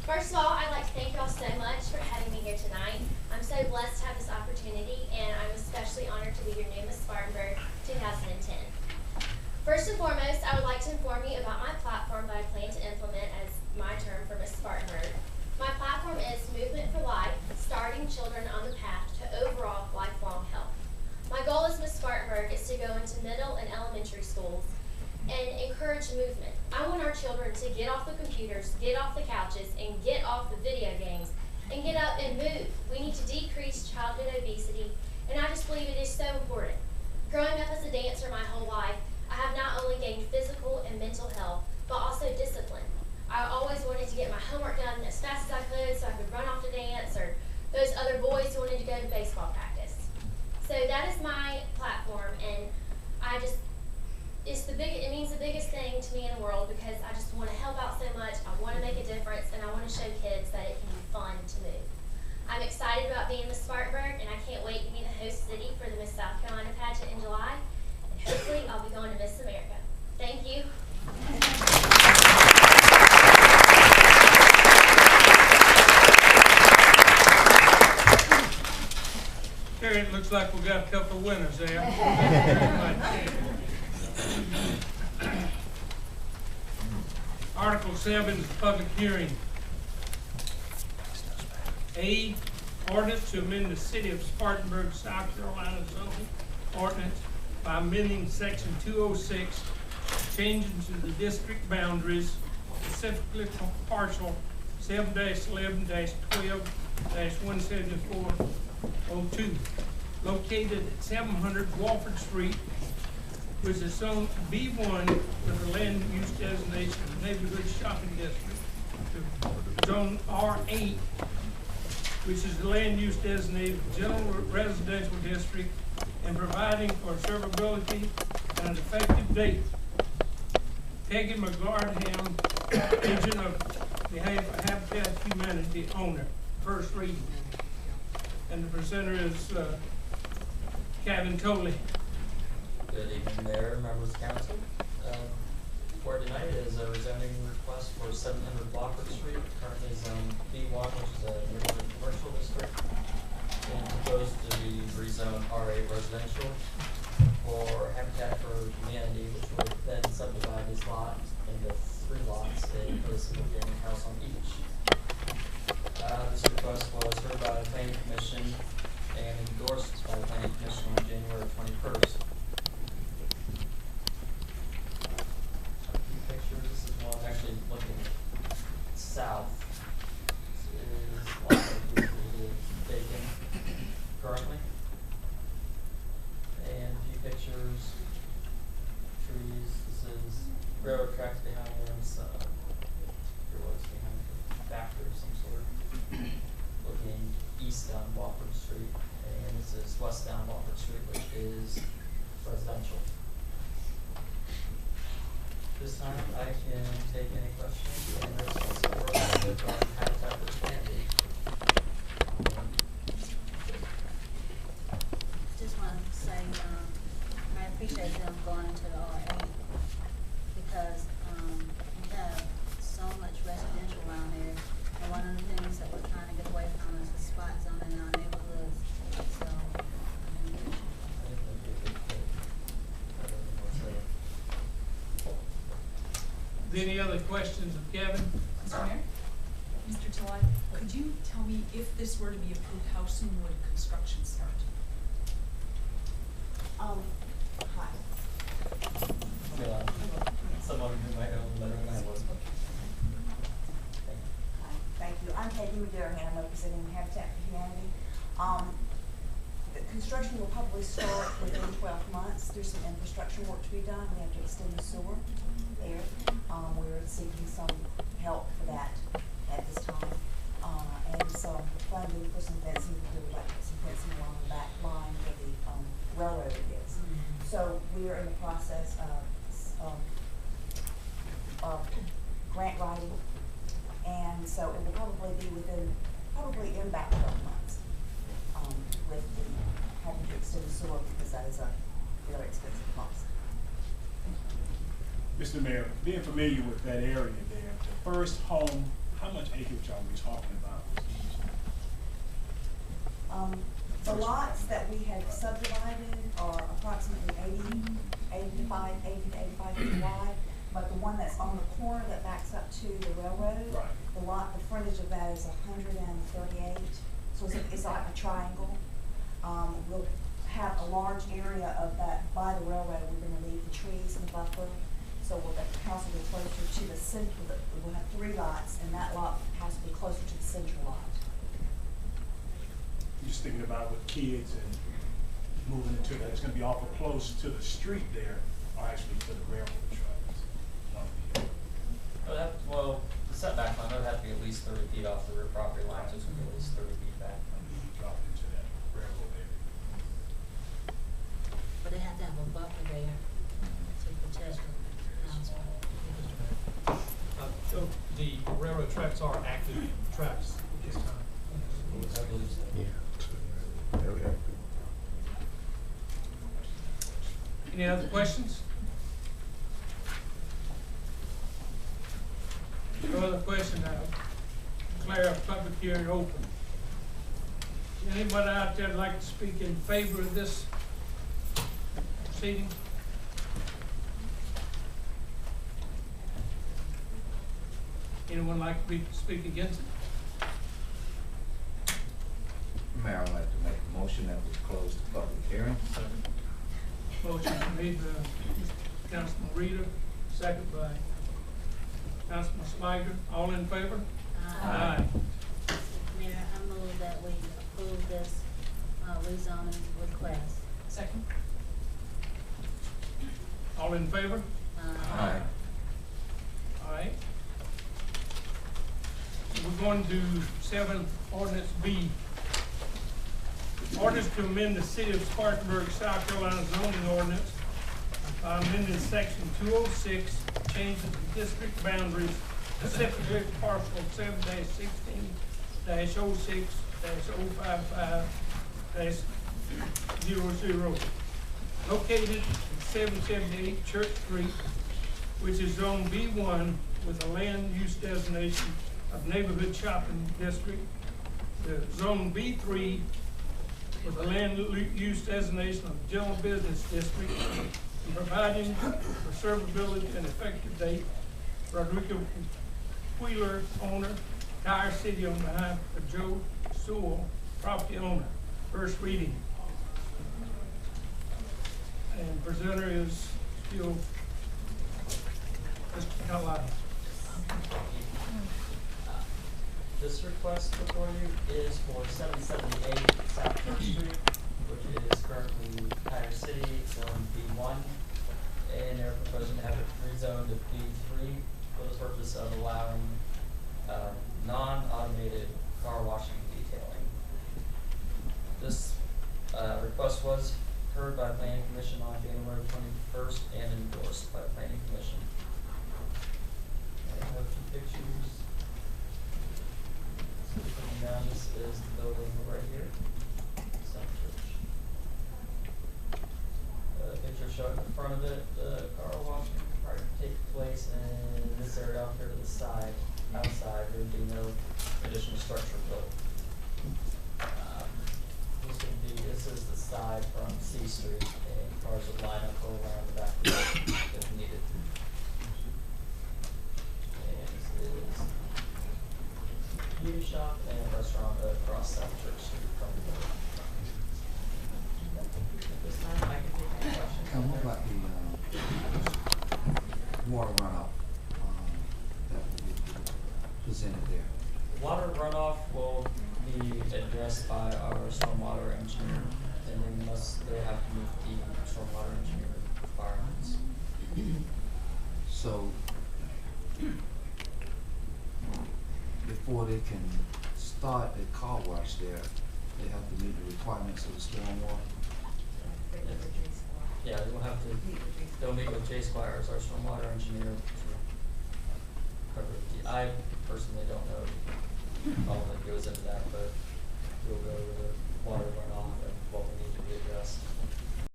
First of all, I'd like to thank you all so much for having me here tonight. I'm so blessed to have this opportunity, and I'm especially honored to be your new Miss Spartanburg 2010. First and foremost, I would like to inform you about my platform that I plan to implement as my term for Miss Spartanburg. My platform is Movement for Life, starting children on the path to overall lifelong health. My goal as Miss Spartanburg is to go into middle and elementary schools and encourage movement. I want our children to get off the computers, get off the couches, and get off the video games, and get up and move. We need to decrease childhood obesity, and I just believe it is so important. Growing up as a dancer my whole life, I have not only gained physical and mental health, but also discipline. I always wanted to get my homework done as fast as I could so I could run off to dance, or those other boys who wanted to go to baseball practice. So that is my platform, and it means the biggest thing to me in the world because I just want to help out so much, I want to make a difference, and I want to show kids that it can be fun to move. I'm excited about being Miss Spartanburg, and I can't wait to be the host city for the Miss South Carolina pageant in July, and hopefully I'll be going to Miss America. Thank you. Terry, it looks like we got a couple of winners there. Article 7 is public hearing. A, ordinance to amend the City of Spartanburg, South Carolina zoning ordinance by amending section 206, changing to the district boundaries, specifically for parcel 7-11-12-17402, located at 700 Walford Street, which is zone B1 with the land use designation of neighborhood shopping district, to zone R8, which is the land use designated general residential district, and providing for servability and an effective date. Peggy McGardham, agent of the Habitat Humanity owner, first reading. And the presenter is Kevin Tolley. Good evening, Mayor, members of council. For tonight is a rezoning request for 700 Walford Street, currently zone B1, which is a neighborhood commercial district, and proposed to be rezoned R8 residential for Habitat for Humanity, which would then subdivide this lot into 3 lots and put a single family house on each. This request was heard by the Planning Commission and endorsed by the Planning Commission on January 21st. This is one actually looking south. This is one that is vacant currently. And a few pictures, trees. This is railroad tracks behind them. There was behind the factory of some sort. Looking east down Walford Street, and this is west down Walford Street, which is residential. This time I can take any questions and responses from Habitat for Humanity. Just want to say I appreciate them going into the R8 because we have so much residential around there, and one of the things that we're trying to get away from is the spot zone in our neighborhoods. So Any other questions of Kevin? Mr. Mayor? Mr. Tillai, could you tell me if this were to be approved, how soon would construction start? Hi. Someone who might know better than I would. Hi. Thank you. I'm Peggy McGarrahan. I'm representing Habitat for Humanity. The construction will probably start within 12 months. There's some infrastructure work to be done. We have to extend the sewer there. We're seeking some help for that at this time. And some funding for some fencing. We would like to put some fencing along the back line where the railroad is. So we are in the process of grant writing, and so it will probably be probably in about 12 months with the having to extend the sewer because that is a really expensive cost. Mr. Mayor, being familiar with that area there, the first home How much acreage are we talking about? The lots that we have subdivided are approximately 80 to 85 feet wide, but the one that's on the corner that backs up to the railroad, Right. the frontage of that is 138, so it's like a triangle. We'll have a large area of that by the railroad. We're gonna leave the trees and the buffer, so the house will be closer to the center. We'll have 3 lots, and that lot has to be closer to the central lot. Just thinking about with kids and moving into that, it's gonna be awful close to the street there, or actually to the railroad tracks. Well, the setback line would have to be at least 30 feet off the rear property line, so it's gonna be at least 30 feet back. Drop into that railroad area. But they have to have a buffer there to protect the house. So the railroad tracks are active tracks at this time? I believe so. Any other questions? No other question, I'll declare a public hearing open. Anybody out there like to speak in favor of this proceeding? Anyone like to speak against it? Mayor, I'd like to make a motion that we close the public hearing. Motion made by Councilman Reader, second by Councilman Sliger. All in favor? Mayor, I move that we approve this, rezoning request. Second? All in favor? Aye. All right. We're going to 7 ordinance B. Ordinance to amend the city of Spartanburg, South Carolina zoning ordinance by amending section 206, changes the district boundaries, specifically parcel 7-16-06-055-00, located at 778 Church Street, which is zone B1 with a land use designation of neighborhood shopping district, the zone B3 with a land use designation of general business district, and providing for servability and effective date. Rodrigo Wheeler, owner, Tire City on behalf of Joe Sewell, property owner. First reading. And presenter is still Mr. Carlisle. This request before you is for 778 South Church Street, which is currently Tire City, zone B1, and they're proposing to have it rezoned to B3 for the purpose of allowing non-automated car washing detailing. This request was heard by the Planning Commission on January 21st and endorsed by the Planning Commission. I have a few pictures. So coming down, this is the building right here, South Church. Picture showing the front of it, the car washing probably take place in this area out here to the side. Outside, there would be no additional structure built. This is the side from C Street, and cars would line up all around the back of the building if needed. And this is beauty shop and restaurant across South Church Street from the building. At this time, I can take any questions. And what about the water runoff that will be presented there? Water runoff will be addressed by our stormwater engineer, and they have to meet the stormwater engineer requirements. So, before they can start a car wash there, they have to meet the requirements of the stormwater? Yeah, they'll meet with Jay Squires, our stormwater engineer, to cover it. I personally don't know all that goes into that, but we'll go over the water runoff and what we need to be addressed.